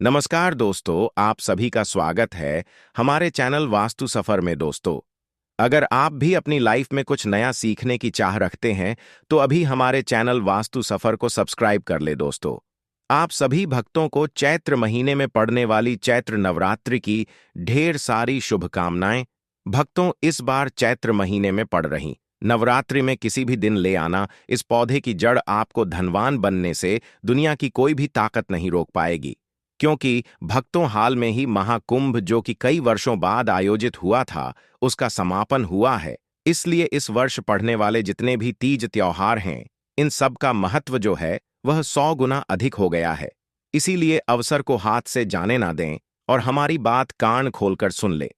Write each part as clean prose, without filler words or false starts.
नमस्कार दोस्तों, आप सभी का स्वागत है हमारे चैनल वास्तु सफर में। दोस्तों, अगर आप भी अपनी लाइफ में कुछ नया सीखने की चाह रखते हैं तो अभी हमारे चैनल वास्तु सफर को सब्सक्राइब कर ले। दोस्तों, आप सभी भक्तों को चैत्र महीने में पड़ने वाली चैत्र नवरात्रि की ढेर सारी शुभकामनाएं। भक्तों, इस बार चैत्र महीने में पड़ रही नवरात्रि में किसी भी दिन ले आना इस पौधे की जड़ आपको धनवान बनने से दुनिया की कोई भी ताकत नहीं रोक पाएगी। क्योंकि भक्तों, हाल में ही महाकुंभ जो कि कई वर्षों बाद आयोजित हुआ था, उसका समापन हुआ है। इसलिए इस वर्ष पढ़ने वाले जितने भी तीज त्योहार हैं, इन सब का महत्व जो है वह 100 गुना अधिक हो गया है। इसीलिए अवसर को हाथ से जाने ना दें और हमारी बात कान खोलकर सुन ले।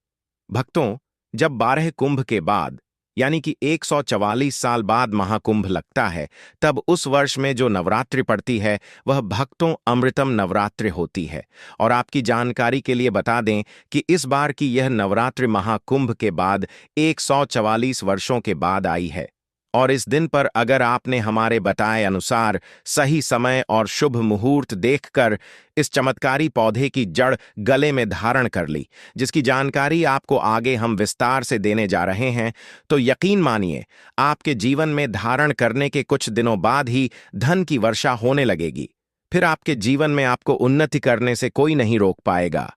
भक्तों, जब 12 कुंभ के बाद यानी कि 144 साल बाद महाकुंभ लगता है, तब उस वर्ष में जो नवरात्रि पड़ती है वह भक्तों अमृतम नवरात्रि होती है। और आपकी जानकारी के लिए बता दें कि इस बार की यह नवरात्रि महाकुंभ के बाद 144 वर्षों के बाद आई है। और इस दिन पर अगर आपने हमारे बताए अनुसार सही समय और शुभ मुहूर्त देखकर इस चमत्कारी पौधे की जड़ गले में धारण कर ली, जिसकी जानकारी आपको आगे हम विस्तार से देने जा रहे हैं, तो यकीन मानिए आपके जीवन में धारण करने के कुछ दिनों बाद ही धन की वर्षा होने लगेगी। फिर आपके जीवन में आपको उन्नति करने से कोई नहीं रोक पाएगा।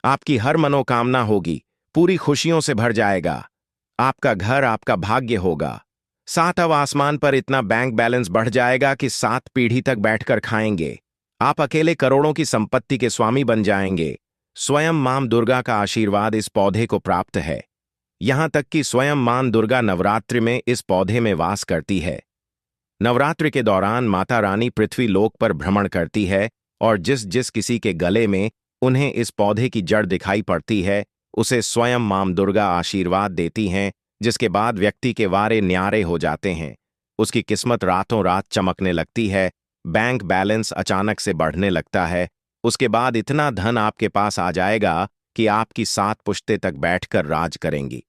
आपकी हर मनोकामना होगी, पूरी खुशियों से भर जाएगा। आपका घर आपका भाग्य होगा। सातवें आसमान पर इतना बैंक बैलेंस बढ़ जाएगा कि 7 पीढ़ी तक बैठकर खाएंगे। आप अकेले करोड़ों की संपत्ति के स्वामी बन जाएंगे। स्वयं मां दुर्गा का आशीर्वाद इस पौधे को प्राप्त है। यहां तक कि स्वयं मां दुर्गा नवरात्रि में इस पौधे में वास करती है। नवरात्रि के दौरान माता रानी पृथ्वी लोक पर भ्रमण करती है और जिस जिस किसी के गले में उन्हें इस पौधे की जड़ दिखाई पड़ती है, उसे स्वयं मां दुर्गा आशीर्वाद देती हैं, जिसके बाद व्यक्ति के वारे न्यारे हो जाते हैं। उसकी किस्मत रातों रात चमकने लगती है, बैंक बैलेंस अचानक से बढ़ने लगता है। उसके बाद इतना धन आपके पास आ जाएगा कि आपकी 7 पुश्तें तक बैठकर राज करेंगी।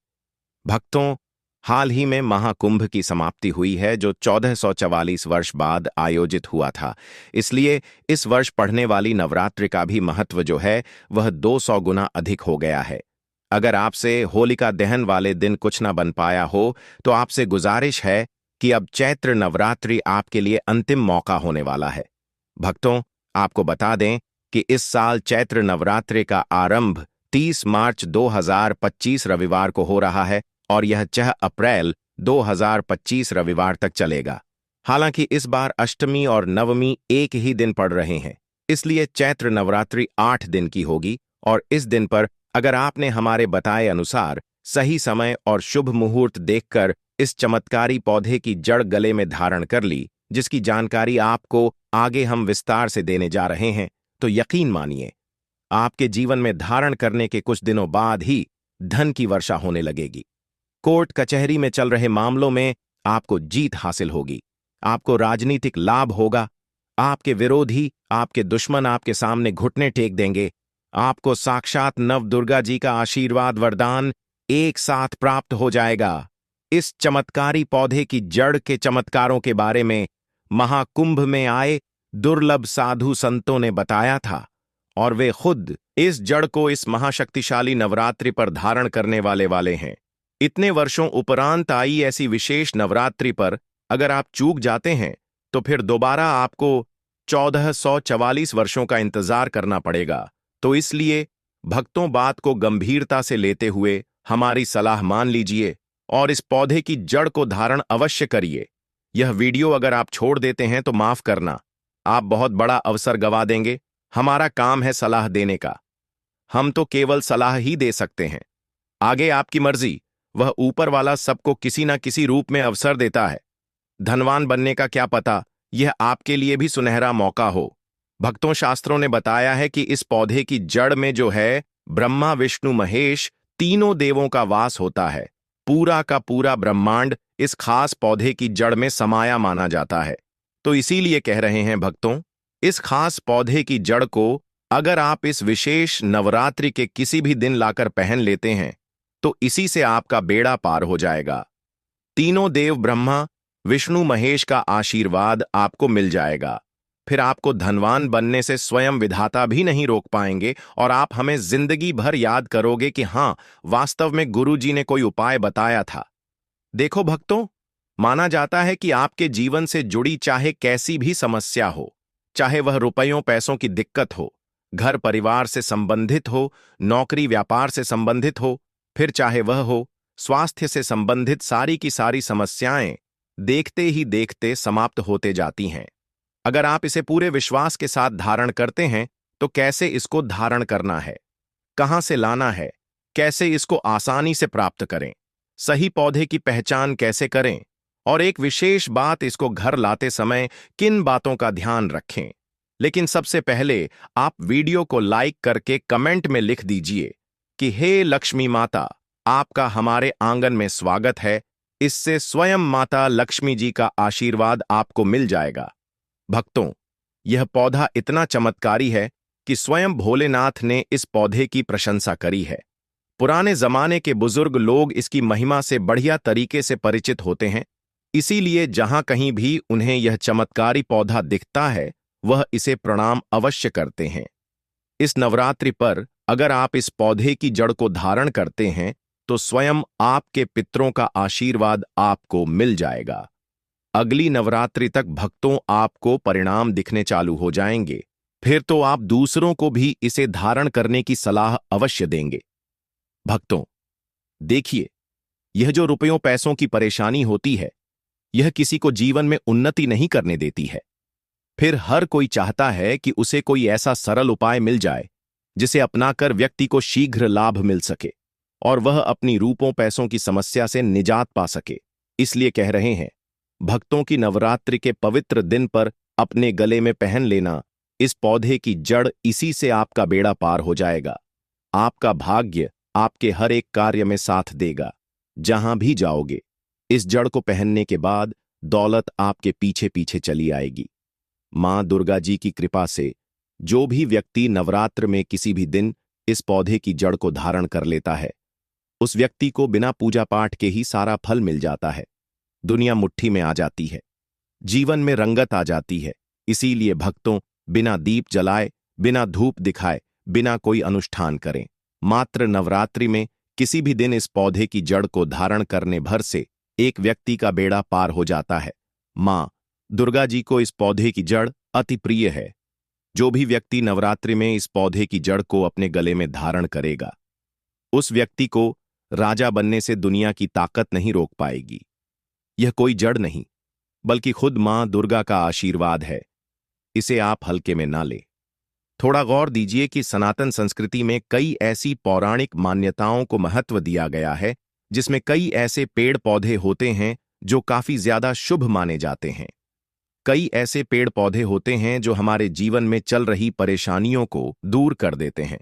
भक्तों, हाल ही में महाकुंभ की समाप्ति हुई है, जो 1444 वर्ष बाद आयोजित हुआ था। इसलिए इस वर्ष पढ़ने वाली नवरात्रि का भी महत्व जो है वह 200 गुना अधिक हो गया है। अगर आपसे होलिका दहन वाले दिन कुछ न बन पाया हो तो आपसे गुजारिश है कि अब चैत्र नवरात्रि आपके लिए अंतिम मौका होने वाला है। भक्तों, आपको बता दें कि इस साल चैत्र नवरात्रि का आरंभ 30 मार्च 2025 रविवार को हो रहा है और यह 6 अप्रैल 2025 रविवार तक चलेगा। हालांकि इस बार अष्टमी और नवमी एक ही दिन पड़ रहे हैं, इसलिए चैत्र नवरात्रि 8 दिन की होगी। और इस दिन पर अगर आपने हमारे बताए अनुसार सही समय और शुभ मुहूर्त देखकर इस चमत्कारी पौधे की जड़ गले में धारण कर ली, जिसकी जानकारी आपको आगे हम विस्तार से देने जा रहे हैं, तो यकीन मानिए आपके जीवन में धारण करने के कुछ दिनों बाद ही धन की वर्षा होने लगेगी। कोर्ट कचहरी में चल रहे मामलों में आपको जीत हासिल होगी। आपको राजनीतिक लाभ होगा। आपके विरोधी, आपके दुश्मन आपके सामने घुटने टेक देंगे। आपको साक्षात नव दुर्गा जी का आशीर्वाद वरदान एक साथ प्राप्त हो जाएगा। इस चमत्कारी पौधे की जड़ के चमत्कारों के बारे में महाकुंभ में आए दुर्लभ साधु संतों ने बताया था और वे खुद इस जड़ को इस महाशक्तिशाली नवरात्रि पर धारण करने वाले हैं। इतने वर्षों उपरांत आई ऐसी विशेष नवरात्रि पर अगर आप चूक जाते हैं तो फिर दोबारा आपको 1444 वर्षों का इंतजार करना पड़ेगा। तो इसलिए भक्तों, बात को गंभीरता से लेते हुए हमारी सलाह मान लीजिए और इस पौधे की जड़ को धारण अवश्य करिए। यह वीडियो अगर आप छोड़ देते हैं तो माफ करना, आप बहुत बड़ा अवसर गंवा देंगे। हमारा काम है सलाह देने का, हम तो केवल सलाह ही दे सकते हैं। आगे आपकी मर्जी, वह ऊपर वाला सबको किसी न किसी रूप में अवसर देता है। धनवान बनने का क्या पता, यह आपके लिए भी सुनहरा मौका हो। भक्तों, शास्त्रों ने बताया है कि इस पौधे की जड़ में जो है ब्रह्मा विष्णु महेश तीनों देवों का वास होता है। पूरा का पूरा ब्रह्मांड इस खास पौधे की जड़ में समाया माना जाता है। तो इसीलिए कह रहे हैं भक्तों, इस खास पौधे की जड़ को अगर आप इस विशेष नवरात्रि के किसी भी दिन लाकर पहन लेते हैं तो इसी से आपका बेड़ा पार हो जाएगा। तीनों देव ब्रह्मा विष्णु महेश का आशीर्वाद आपको मिल जाएगा। फिर आपको धनवान बनने से स्वयं विधाता भी नहीं रोक पाएंगे और आप हमें जिंदगी भर याद करोगे कि हाँ, वास्तव में गुरुजी ने कोई उपाय बताया था। देखो भक्तों, माना जाता है कि आपके जीवन से जुड़ी चाहे कैसी भी समस्या हो, चाहे वह रुपयों पैसों की दिक्कत हो, घर परिवार से संबंधित हो, नौकरी व्यापार से संबंधित हो, फिर चाहे वह हो स्वास्थ्य से संबंधित, सारी की सारी समस्याएं देखते ही देखते समाप्त होते जाती हैं। अगर आप इसे पूरे विश्वास के साथ धारण करते हैं तो कैसे इसको धारण करना है, कहां से लाना है, कैसे इसको आसानी से प्राप्त करें, सही पौधे की पहचान कैसे करें, और एक विशेष बात, इसको घर लाते समय किन बातों का ध्यान रखें। लेकिन सबसे पहले आप वीडियो को लाइक करके कमेंट में लिख दीजिए कि हे लक्ष्मी माता, आपका हमारे आंगन में स्वागत है। इससे स्वयं माता लक्ष्मी जी का आशीर्वाद आपको मिल जाएगा। भक्तों, यह पौधा इतना चमत्कारी है कि स्वयं भोलेनाथ ने इस पौधे की प्रशंसा करी है। पुराने जमाने के बुजुर्ग लोग इसकी महिमा से बढ़िया तरीके से परिचित होते हैं, इसीलिए जहां कहीं भी उन्हें यह चमत्कारी पौधा दिखता है वह इसे प्रणाम अवश्य करते हैं। इस नवरात्रि पर अगर आप इस पौधे की जड़ को धारण करते हैं तो स्वयं आपके पितरों का आशीर्वाद आपको मिल जाएगा। अगली नवरात्रि तक भक्तों आपको परिणाम दिखने चालू हो जाएंगे। फिर तो आप दूसरों को भी इसे धारण करने की सलाह अवश्य देंगे। भक्तों, देखिए, यह जो रुपयों पैसों की परेशानी होती है, यह किसी को जीवन में उन्नति नहीं करने देती है। फिर हर कोई चाहता है कि उसे कोई ऐसा सरल उपाय मिल जाए जिसे अपनाकर व्यक्ति को शीघ्र लाभ मिल सके और वह अपनी रूपों पैसों की समस्या से निजात पा सके। इसलिए कह रहे हैं, भक्तों की नवरात्रि के पवित्र दिन पर अपने गले में पहन लेना इस पौधे की जड़, इसी से आपका बेड़ा पार हो जाएगा। आपका भाग्य आपके हर एक कार्य में साथ देगा। जहां भी जाओगे, इस जड़ को पहनने के बाद दौलत आपके पीछे पीछे चली आएगी। मां दुर्गा जी की कृपा से जो भी व्यक्ति नवरात्र में किसी भी दिन इस पौधे की जड़ को धारण कर लेता है, उस व्यक्ति को बिना पूजा पाठ के ही सारा फल मिल जाता है। दुनिया मुट्ठी में आ जाती है, जीवन में रंगत आ जाती है। इसीलिए भक्तों, बिना दीप जलाए, बिना धूप दिखाए, बिना कोई अनुष्ठान करें, मात्र नवरात्रि में किसी भी दिन इस पौधे की जड़ को धारण करने भर से एक व्यक्ति का बेड़ा पार हो जाता है। मां दुर्गा जी को इस पौधे की जड़ अति प्रिय है। जो भी व्यक्ति नवरात्रि में इस पौधे की जड़ को अपने गले में धारण करेगा, उस व्यक्ति को राजा बनने से दुनिया की ताकत नहीं रोक पाएगी। यह कोई जड़ नहीं, बल्कि खुद मां दुर्गा का आशीर्वाद है। इसे आप हल्के में ना ले। थोड़ा गौर दीजिए कि सनातन संस्कृति में कई ऐसी पौराणिक मान्यताओं को महत्व दिया गया है, जिसमें कई ऐसे पेड़ पौधे होते हैं जो काफी ज्यादा शुभ माने जाते हैं। कई ऐसे पेड़ पौधे होते हैं जो हमारे जीवन में चल रही परेशानियों को दूर कर देते हैं।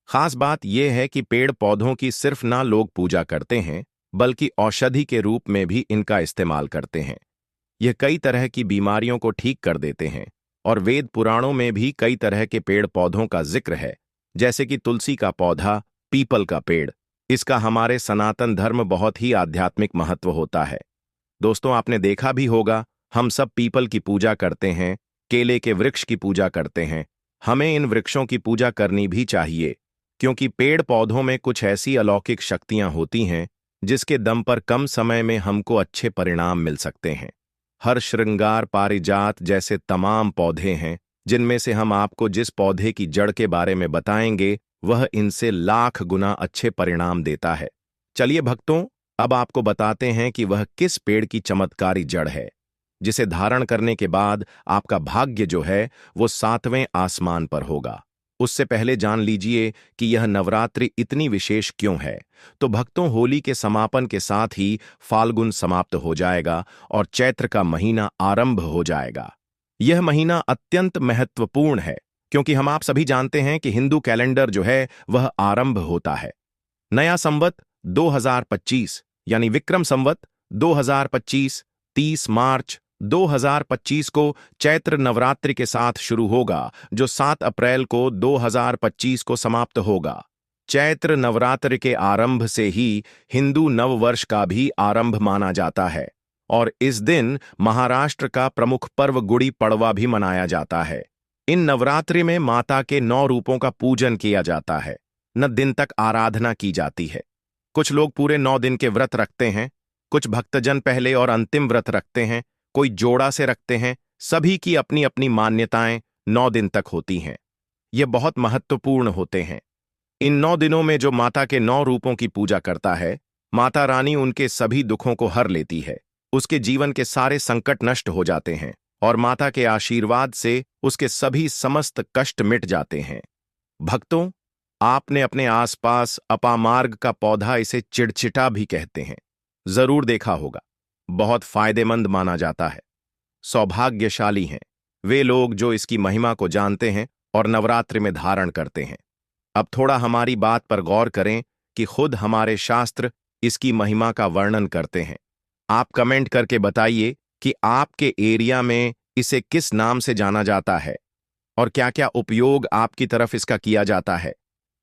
खास बात यह है कि पेड़ पौधों की सिर्फ ना लोग पूजा करते हैं, बल्कि औषधि के रूप में भी इनका इस्तेमाल करते हैं। यह कई तरह की बीमारियों को ठीक कर देते हैं और वेद पुराणों में भी कई तरह के पेड़ पौधों का जिक्र है, जैसे कि तुलसी का पौधा, पीपल का पेड़। इसका हमारे सनातन धर्म बहुत ही आध्यात्मिक महत्व होता है। दोस्तों, आपने देखा भी होगा, हम सब पीपल की पूजा करते हैं, केले के वृक्ष की पूजा करते हैं। हमें इन वृक्षों की पूजा करनी भी चाहिए, क्योंकि पेड़ पौधों में कुछ ऐसी अलौकिक शक्तियां होती हैं जिसके दम पर कम समय में हमको अच्छे परिणाम मिल सकते हैं। हर श्रृंगार, पारिजात जैसे तमाम पौधे हैं, जिनमें से हम आपको जिस पौधे की जड़ के बारे में बताएंगे वह इनसे लाख गुना अच्छे परिणाम देता है। चलिए भक्तों, अब आपको बताते हैं कि वह किस पेड़ की चमत्कारी जड़ है, जिसे धारण करने के बाद आपका भाग्य जो है वो 7वें आसमान पर होगा। उससे पहले जान लीजिए कि यह नवरात्रि इतनी विशेष क्यों है। तो भक्तों, होली के समापन के साथ ही फाल्गुन समाप्त हो जाएगा और चैत्र का महीना आरंभ हो जाएगा। यह महीना अत्यंत महत्वपूर्ण है, क्योंकि हम आप सभी जानते हैं कि हिंदू कैलेंडर जो है वह आरंभ होता है। नया संवत 2025 यानी विक्रम संवत 2025 30 मार्च 2025 को चैत्र नवरात्रि के साथ शुरू होगा, जो 7 अप्रैल को 2025 को समाप्त होगा। चैत्र नवरात्रि के आरंभ से ही हिंदू नववर्ष का भी आरंभ माना जाता है और इस दिन महाराष्ट्र का प्रमुख पर्व गुड़ी पड़वा भी मनाया जाता है। इन नवरात्रि में माता के 9 रूपों का पूजन किया जाता है। 9 दिन तक आराधना की जाती है। कुछ लोग पूरे 9 दिन के व्रत रखते हैं, कुछ भक्तजन पहले और अंतिम व्रत रखते हैं, कोई जोड़ा से रखते हैं। सभी की अपनी अपनी मान्यताएं 9 दिन तक होती हैं। ये बहुत महत्वपूर्ण होते हैं। इन 9 दिनों में जो माता के 9 रूपों की पूजा करता है, माता रानी उनके सभी दुखों को हर लेती है। उसके जीवन के सारे संकट नष्ट हो जाते हैं और माता के आशीर्वाद से उसके सभी समस्त कष्ट मिट जाते हैं। भक्तों, आपने अपने आसपास अपामार्ग का पौधा, इसे चिड़चिटा भी कहते हैं, जरूर देखा होगा। बहुत फायदेमंद माना जाता है। सौभाग्यशाली हैं वे लोग जो इसकी महिमा को जानते हैं और नवरात्रि में धारण करते हैं। अब थोड़ा हमारी बात पर गौर करें कि खुद हमारे शास्त्र इसकी महिमा का वर्णन करते हैं। आप कमेंट करके बताइए कि आपके एरिया में इसे किस नाम से जाना जाता है और क्या क्या उपयोग आपकी तरफ इसका किया जाता है।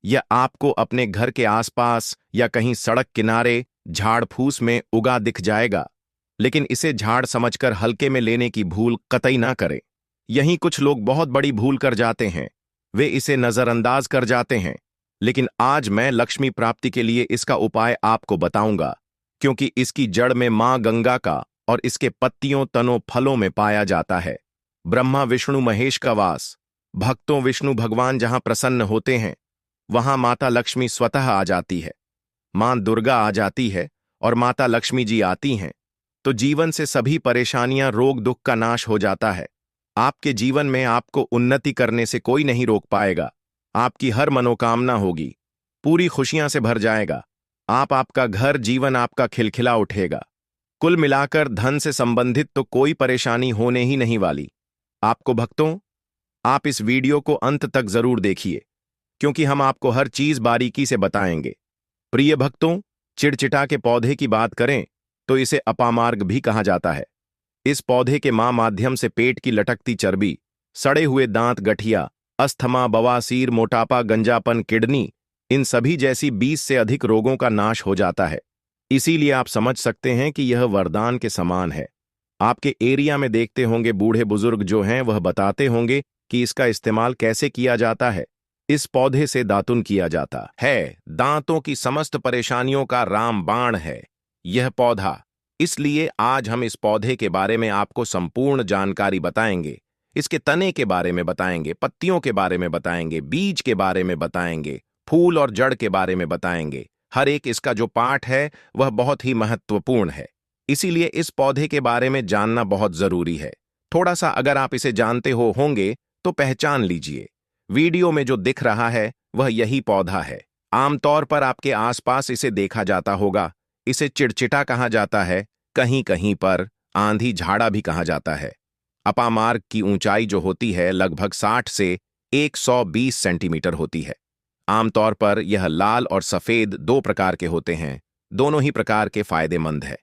यह आपको अपने घर के आसपास या कहीं सड़क किनारे झाड़ फूस में उगा दिख जाएगा, लेकिन इसे झाड़ समझकर हल्के में लेने की भूल कतई ना करें। यहीं कुछ लोग बहुत बड़ी भूल कर जाते हैं, वे इसे नजरअंदाज कर जाते हैं। लेकिन आज मैं लक्ष्मी प्राप्ति के लिए इसका उपाय आपको बताऊंगा, क्योंकि इसकी जड़ में मां गंगा का और इसके पत्तियों, तनों, फलों में पाया जाता है ब्रह्मा विष्णु महेश का वास। भक्तों, विष्णु भगवान जहां प्रसन्न होते हैं वहां माता लक्ष्मी स्वतः आ जाती है। मां दुर्गा आ जाती है और माता लक्ष्मी जी आती हैं तो जीवन से सभी परेशानियां, रोग, दुख का नाश हो जाता है। आपके जीवन में आपको उन्नति करने से कोई नहीं रोक पाएगा। आपकी हर मनोकामना होगी, पूरी खुशियां से भर जाएगा। आपका घर, जीवन आपका खिलखिला उठेगा। कुल मिलाकर धन से संबंधित तो कोई परेशानी होने ही नहीं वाली आपको। भक्तों, आप इस वीडियो को अंत तक जरूर देखिए, क्योंकि हम आपको हर चीज बारीकी से बताएंगे। प्रिय भक्तों, चिड़चिटा के पौधे की बात करें तो इसे अपामार्ग भी कहा जाता है। इस पौधे के माध्यम से पेट की लटकती चर्बी, सड़े हुए दांत, गठिया, अस्थमा, बवासीर, मोटापा, गंजापन, किडनी, इन सभी जैसी 20 से अधिक रोगों का नाश हो जाता है। इसीलिए आप समझ सकते हैं कि यह वरदान के समान है। आपके एरिया में देखते होंगे बूढ़े बुजुर्ग जो हैं वह बताते होंगे कि इसका इस्तेमाल कैसे किया जाता है। इस पौधे से दातुन किया जाता है। दांतों की समस्त परेशानियों का रामबाण है यह पौधा। इसलिए आज हम इस पौधे के बारे में आपको संपूर्ण जानकारी बताएंगे। इसके तने के बारे में बताएंगे, पत्तियों के बारे में बताएंगे, बीज के बारे में बताएंगे, फूल और जड़ के बारे में बताएंगे। हर एक इसका जो पार्ट है वह बहुत ही महत्वपूर्ण है। इसीलिए इस पौधे के बारे में जानना बहुत जरूरी है। थोड़ा सा अगर आप इसे जानते होंगे तो पहचान लीजिए। वीडियो में जो दिख रहा है वह यही पौधा है। आमतौर पर आपके आसपास इसे देखा जाता होगा। इसे चिड़चिटा कहा जाता है, कहीं कहीं पर आंधी झाड़ा भी कहा जाता है। अपामार्ग की ऊंचाई जो होती है लगभग 60 से 120 सेंटीमीटर होती है। आमतौर पर यह लाल और सफेद 2 प्रकार के होते हैं। दोनों ही प्रकार के फायदेमंद है,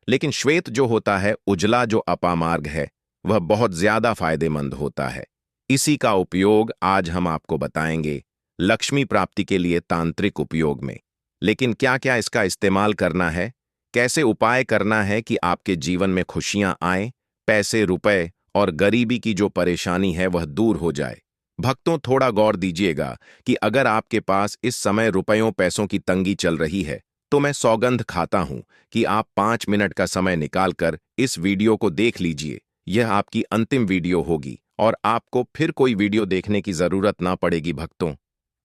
लेकिन श्वेत जो होता है, उजला जो अपामार्ग है, वह बहुत ज्यादा फायदेमंद होता है। इसी का उपयोग आज हम आपको बताएंगे लक्ष्मी प्राप्ति के लिए तांत्रिक उपयोग में। लेकिन क्या क्या इसका इस्तेमाल करना है, कैसे उपाय करना है कि आपके जीवन में खुशियां आए, पैसे, रुपए और गरीबी की जो परेशानी है वह दूर हो जाए। भक्तों, थोड़ा गौर दीजिएगा कि अगर आपके पास इस समय रुपयों पैसों की तंगी चल रही है तो मैं सौगंध खाता हूं कि आप 5 मिनट का समय निकालकर इस वीडियो को देख लीजिए। यह आपकी अंतिम वीडियो होगी और आपको फिर कोई वीडियो देखने की जरूरत ना पड़ेगी। भक्तों,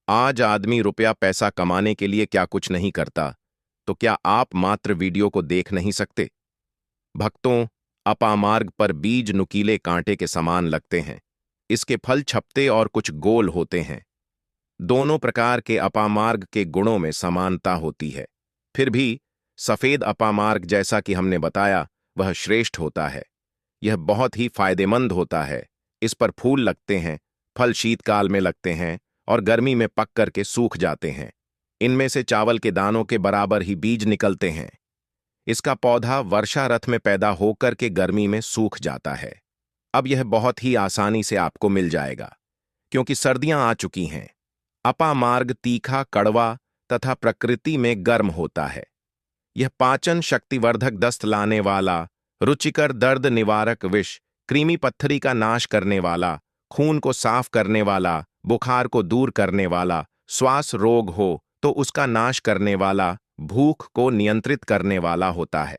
आज आदमी रुपया पैसा कमाने के लिए क्या कुछ नहीं करता, तो क्या आप मात्र वीडियो को देख नहीं सकते? भक्तों, अपामार्ग पर बीज नुकीले कांटे के समान लगते हैं। इसके फल छपते और कुछ गोल होते हैं। दोनों प्रकार के अपामार्ग के गुणों में समानता होती है। फिर भी सफेद अपामार्ग, जैसा कि हमने बताया, वह श्रेष्ठ होता है। यह बहुत ही फायदेमंद होता है। इस पर फूल लगते हैं, फल शीतकाल में लगते हैं और गर्मी में पक करके सूख जाते हैं। इनमें से चावल के दानों के बराबर ही बीज निकलते हैं। इसका पौधा वर्षा ऋतु में पैदा होकर के गर्मी में सूख जाता है। अब यह बहुत ही आसानी से आपको मिल जाएगा, क्योंकि सर्दियां आ चुकी हैं। अपामार्ग तीखा, कड़वा तथा प्रकृति में गर्म होता है। यह पाचन शक्तिवर्धक, दस्त लाने वाला, रुचिकर दर्द निवारक विष, कृमि पत्थरी का नाश करने वाला, खून को साफ करने वाला, बुखार को दूर करने वाला, श्वास रोग हो तो उसका नाश करने वाला, भूख को नियंत्रित करने वाला होता है।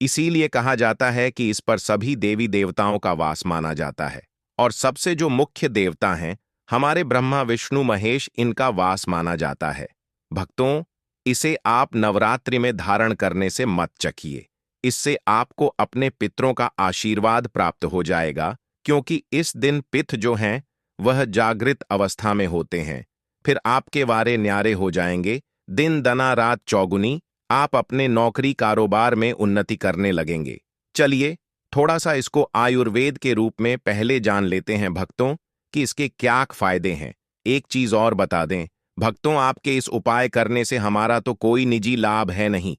इसीलिए कहा जाता है कि इस पर सभी देवी देवताओं का वास माना जाता है और सबसे जो मुख्य देवता हैं हमारे ब्रह्मा विष्णु महेश, इनका वास माना जाता है। भक्तों, इसे आप नवरात्रि में धारण करने से मत चखिए। इससे आपको अपने पितरों का आशीर्वाद प्राप्त हो जाएगा, क्योंकि इस दिन पित जो हैं वह जागृत अवस्था में होते हैं। फिर आपके वारे न्यारे हो जाएंगे, दिन दना रात चौगुनी, आप अपने नौकरी कारोबार में उन्नति करने लगेंगे। चलिए थोड़ा सा इसको आयुर्वेद के रूप में पहले जान लेते हैं भक्तों कि इसके क्या फायदे हैं। एक चीज और बता दें भक्तों, आपके इस उपाय करने से हमारा तो कोई निजी लाभ है नहीं।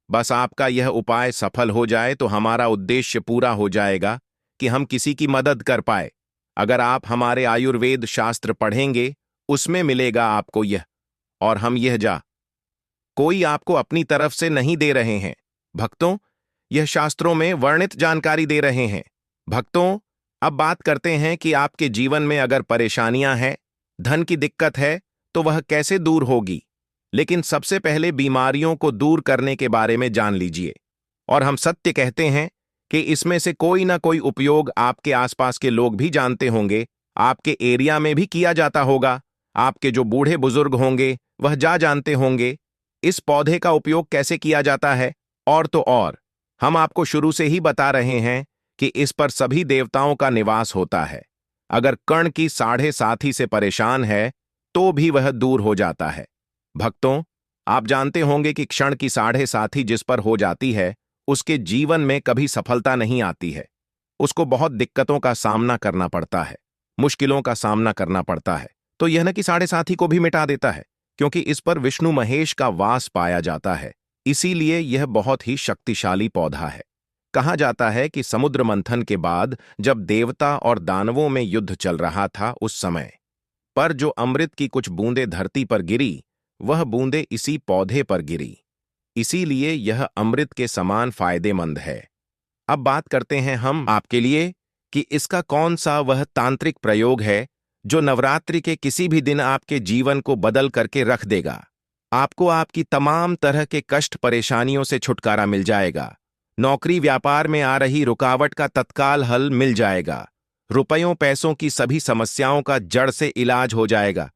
बस आपका यह उपाय सफल हो जाए तो हमारा उद्देश्य पूरा हो जाएगा कि हम किसी की मदद कर पाए। अगर आप हमारे आयुर्वेद शास्त्र पढ़ेंगे उसमें मिलेगा आपको यह, और हम यह कोई आपको अपनी तरफ से नहीं दे रहे हैं भक्तों, यह शास्त्रों में वर्णित जानकारी दे रहे हैं। भक्तों, अब बात करते हैं कि आपके जीवन में अगर परेशानियां हैं, धन की दिक्कत है तो वह कैसे दूर होगी। लेकिन सबसे पहले बीमारियों को दूर करने के बारे में जान लीजिए। और हम सत्य कहते हैं कि इसमें से कोई ना कोई उपयोग आपके आसपास के लोग भी जानते होंगे, आपके एरिया में भी किया जाता होगा। आपके जो बूढ़े बुजुर्ग होंगे वह जानते होंगे इस पौधे का उपयोग कैसे किया जाता है। और तो और हम आपको शुरू से ही बता रहे हैं कि इस पर सभी देवताओं का निवास होता है। अगर कर्ण की 7.5 से परेशान है तो भी वह दूर हो जाता है। भक्तों, आप जानते होंगे कि क्षण की 7.5 जिस पर हो जाती है उसके जीवन में कभी सफलता नहीं आती है। उसको बहुत दिक्कतों का सामना करना पड़ता है, मुश्किलों का सामना करना पड़ता है। तो यह न कि 7.5 को भी मिटा देता है, क्योंकि इस पर विष्णु महेश का वास पाया जाता है। इसीलिए यह बहुत ही शक्तिशाली पौधा है। कहा जाता है कि समुद्र मंथन के बाद जब देवता और दानवों में युद्ध चल रहा था उस समय पर जो अमृत की कुछ बूंदें धरती पर गिरी, वह बूंदें इसी पौधे पर गिरी। इसीलिए यह अमृत के समान फायदेमंद है। अब बात करते हैं हम आपके लिए कि इसका कौन सा वह तांत्रिक प्रयोग है जो नवरात्रि के किसी भी दिन आपके जीवन को बदल करके रख देगा। आपको आपकी तमाम तरह के कष्ट परेशानियों से छुटकारा मिल जाएगा। नौकरी व्यापार में आ रही रुकावट का तत्काल हल मिल जाएगा। रुपयों पैसों की सभी समस्याओं का जड़ से इलाज हो जाएगा।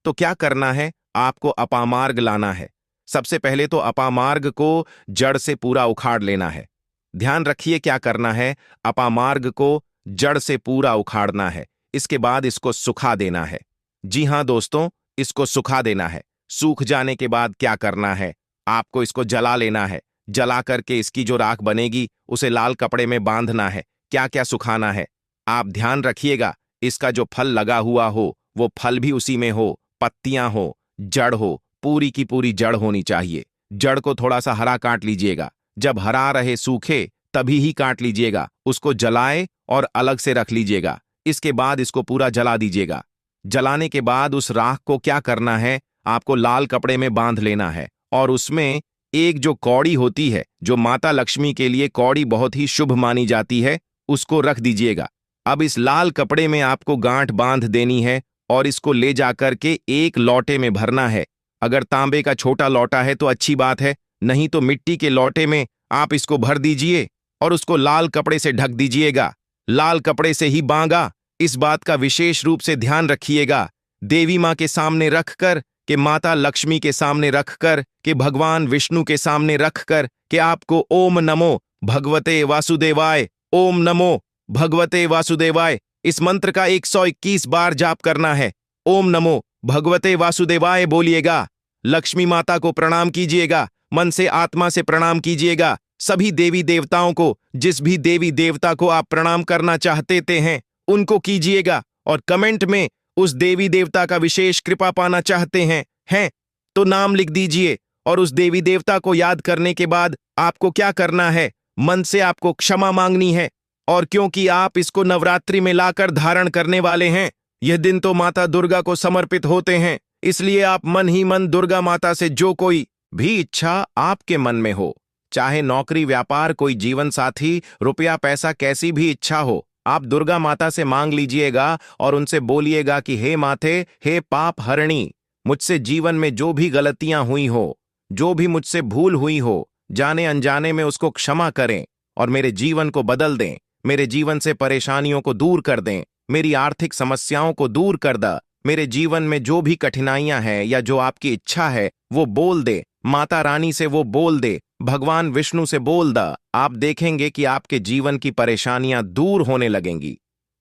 तो क्या करना है, आपको अपामार्ग लाना है। सबसे पहले तो अपामार्ग को जड़ से पूरा उखाड़ लेना है। ध्यान रखिए क्या करना है, अपामार्ग को जड़ से पूरा उखाड़ना है। इसके बाद इसको सुखा देना है। जी हां दोस्तों, इसको सुखा देना है। सूख जाने के बाद क्या करना है, आपको इसको जला लेना है। जला करके इसकी जो राख बनेगी उसे लाल कपड़े में बांधना है। क्या क्या सुखाना है, आप ध्यान रखिएगा। इसका जो फल लगा हुआ हो वो फल भी उसी में हो, पत्तियां हो, जड़ हो, पूरी की पूरी जड़ होनी चाहिए। जड़ को थोड़ा सा हरा काट लीजिएगा। जब हरा रहे सूखे तभी ही काट लीजिएगा। उसको जलाए और अलग से रख लीजिएगा। इसके बाद इसको पूरा जला दीजिएगा। जलाने के बाद उस राख को क्या करना है, आपको लाल कपड़े में बांध लेना है और उसमें एक जो कौड़ी होती है, जो माता लक्ष्मी के लिए कौड़ी बहुत ही शुभ मानी जाती है, उसको रख दीजिएगा। अब इस लाल कपड़े में आपको गांठ बांध देनी है और इसको ले जाकर के एक लोटे में भरना है। अगर तांबे का छोटा लोटा है तो अच्छी बात है, नहीं तो मिट्टी के लोटे में आप इसको भर दीजिए और उसको लाल कपड़े से ढक दीजिएगा। लाल कपड़े से ही बांगा। इस बात का विशेष रूप से ध्यान रखिएगा। देवी माँ के सामने रखकर, कि माता लक्ष्मी के सामने रखकर, कि भगवान विष्णु के सामने रखकर, कि आपको ओम नमो भगवते वासुदेवाय, ओम नमो भगवते वासुदेवाय इस मंत्र का 121 बार जाप करना है। ओम नमो भगवते वासुदेवाय बोलिएगा। लक्ष्मी माता को प्रणाम कीजिएगा, मन से आत्मा से प्रणाम कीजिएगा। सभी देवी देवताओं को, जिस भी देवी देवता को आप प्रणाम करना चाहते हैं उनको कीजिएगा। और कमेंट में उस देवी देवता का विशेष कृपा पाना चाहते हैं तो नाम लिख दीजिए। और उस देवी देवता को याद करने के बाद आपको क्या करना है, मन से आपको क्षमा मांगनी है। और क्योंकि आप इसको नवरात्रि में लाकर धारण करने वाले हैं, यह दिन तो माता दुर्गा को समर्पित होते हैं, इसलिए आप मन ही मन दुर्गा माता से जो कोई भी इच्छा आपके मन में हो चाहे नौकरी, व्यापार, कोई जीवन साथी, रुपया, पैसा, कैसी भी इच्छा हो, आप दुर्गा माता से मांग लीजिएगा और उनसे बोलिएगा कि हे माते, हे पाप हरणी, मुझसे जीवन में जो भी गलतियां हुई हो, जो भी मुझसे भूल हुई हो, जाने अनजाने में उसको क्षमा करें और मेरे जीवन को बदल दें, मेरे जीवन से परेशानियों को दूर कर दें, मेरी आर्थिक समस्याओं को दूर कर द, मेरे जीवन में जो भी कठिनाइयां हैं या जो आपकी इच्छा है वो बोल दे, माता रानी से वो बोल दे, भगवान विष्णु से बोल द। आप देखेंगे कि आपके जीवन की परेशानियां दूर होने लगेंगी।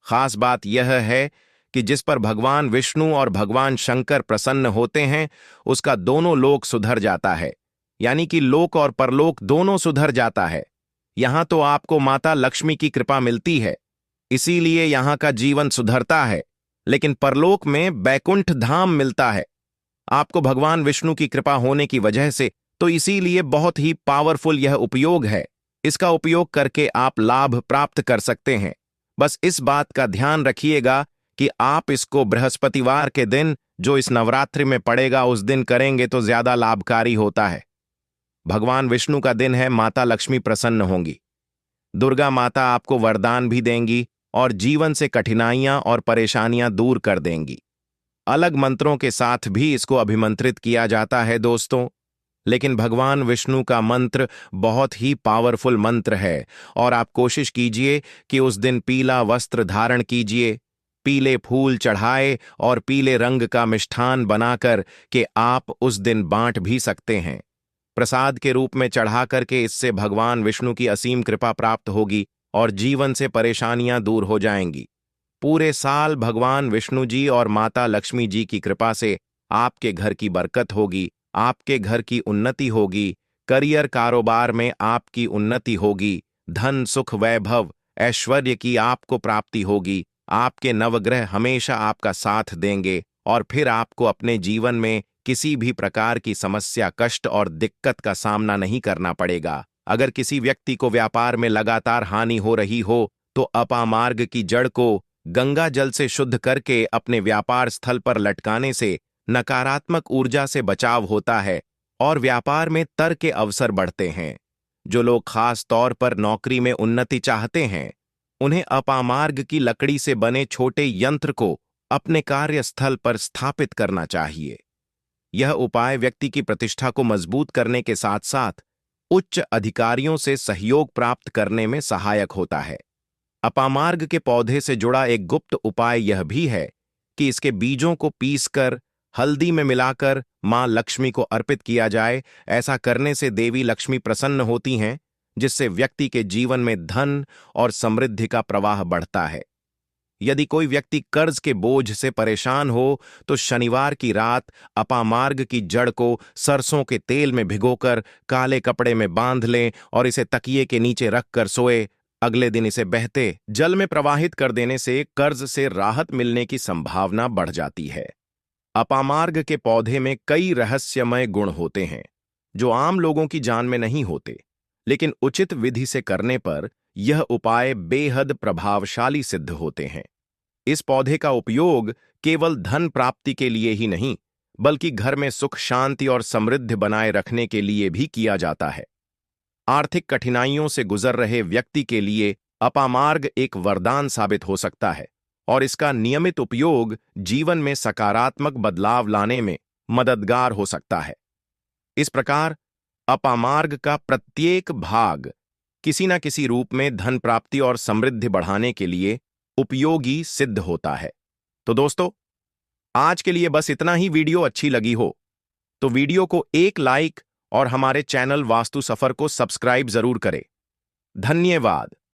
खास बात यह है कि जिस पर भगवान विष्णु और भगवान शंकर प्रसन्न होते हैं उसका दोनों लोक सुधर जाता है, यानी कि लोक और परलोक दोनों सुधर जाता है। यहां तो आपको माता लक्ष्मी की कृपा मिलती है, इसीलिए यहां का जीवन सुधरता है, लेकिन परलोक में बैकुंठ धाम मिलता है आपको भगवान विष्णु की कृपा होने की वजह से। तो इसीलिए बहुत ही पावरफुल यह उपयोग है। इसका उपयोग करके आप लाभ प्राप्त कर सकते हैं। बस इस बात का ध्यान रखिएगा कि आप इसको बृहस्पतिवार के दिन, जो इस नवरात्रि में पड़ेगा, उस दिन करेंगे तो ज्यादा लाभकारी होता है। भगवान विष्णु का दिन है, माता लक्ष्मी प्रसन्न होंगी, दुर्गा माता आपको वरदान भी देंगी और जीवन से कठिनाइयां और परेशानियां दूर कर देंगी। अलग मंत्रों के साथ भी इसको अभिमंत्रित किया जाता है दोस्तों, लेकिन भगवान विष्णु का मंत्र बहुत ही पावरफुल मंत्र है और आप कोशिश कीजिए कि उस दिन पीला वस्त्र धारण कीजिए, पीले फूल चढ़ाए और पीले रंग का मिष्ठान बनाकर के आप उस दिन बांट भी सकते हैं प्रसाद के रूप में चढ़ा करके। इससे भगवान विष्णु की असीम कृपा प्राप्त होगी और जीवन से परेशानियां दूर हो जाएंगी। पूरे साल भगवान विष्णु जी और माता लक्ष्मी जी की कृपा से आपके घर की बरकत होगी, आपके घर की उन्नति होगी, करियर कारोबार में आपकी उन्नति होगी, धन सुख वैभव ऐश्वर्य की आपको प्राप्ति होगी, आपके नवग्रह हमेशा आपका साथ देंगे और फिर आपको अपने जीवन में किसी भी प्रकार की समस्या, कष्ट और दिक्कत का सामना नहीं करना पड़ेगा। अगर किसी व्यक्ति को व्यापार में लगातार हानि हो रही हो तो अपामार्ग की जड़ को गंगा जल से शुद्ध करके अपने व्यापार स्थल पर लटकाने से नकारात्मक ऊर्जा से बचाव होता है और व्यापार में तर के अवसर बढ़ते हैं। जो लोग खास तौर पर नौकरी में उन्नति चाहते हैं उन्हें अपामार्ग की लकड़ी से बने छोटे यंत्र को अपने कार्यस्थल पर स्थापित करना चाहिए। यह उपाय व्यक्ति की प्रतिष्ठा को मजबूत करने के साथ साथ उच्च अधिकारियों से सहयोग प्राप्त करने में सहायक होता है। अपामार्ग के पौधे से जुड़ा एक गुप्त उपाय यह भी है कि इसके बीजों को पीसकर हल्दी में मिलाकर मां लक्ष्मी को अर्पित किया जाए। ऐसा करने से देवी लक्ष्मी प्रसन्न होती हैं, जिससे व्यक्ति के जीवन में धन और समृद्धि का प्रवाह बढ़ता है। यदि कोई व्यक्ति कर्ज के बोझ से परेशान हो तो शनिवार की रात अपामार्ग की जड़ को सरसों के तेल में भिगोकर काले कपड़े में बांध लें और इसे तकिए के नीचे रखकर सोए। अगले दिन इसे बहते जल में प्रवाहित कर देने से कर्ज से राहत मिलने की संभावना बढ़ जाती है। अपामार्ग के पौधे में कई रहस्यमय गुण होते हैं जो आम लोगों की जान में नहीं होते, लेकिन उचित विधि से करने पर यह उपाय बेहद प्रभावशाली सिद्ध होते हैं। इस पौधे का उपयोग केवल धन प्राप्ति के लिए ही नहीं, बल्कि घर में सुख, शांति और समृद्धि बनाए रखने के लिए भी किया जाता है। आर्थिक कठिनाइयों से गुजर रहे व्यक्ति के लिए अपामार्ग एक वरदान साबित हो सकता है और इसका नियमित उपयोग जीवन में सकारात्मक बदलाव लाने में मददगार हो सकता है। इस प्रकार अपामार्ग का प्रत्येक भाग किसी न किसी रूप में धन प्राप्ति और समृद्धि बढ़ाने के लिए उपयोगी सिद्ध होता है। तो दोस्तों, आज के लिए बस इतना ही। वीडियो अच्छी लगी हो तो वीडियो को एक लाइक और हमारे चैनल वास्तु सफर को सब्सक्राइब जरूर करें। धन्यवाद।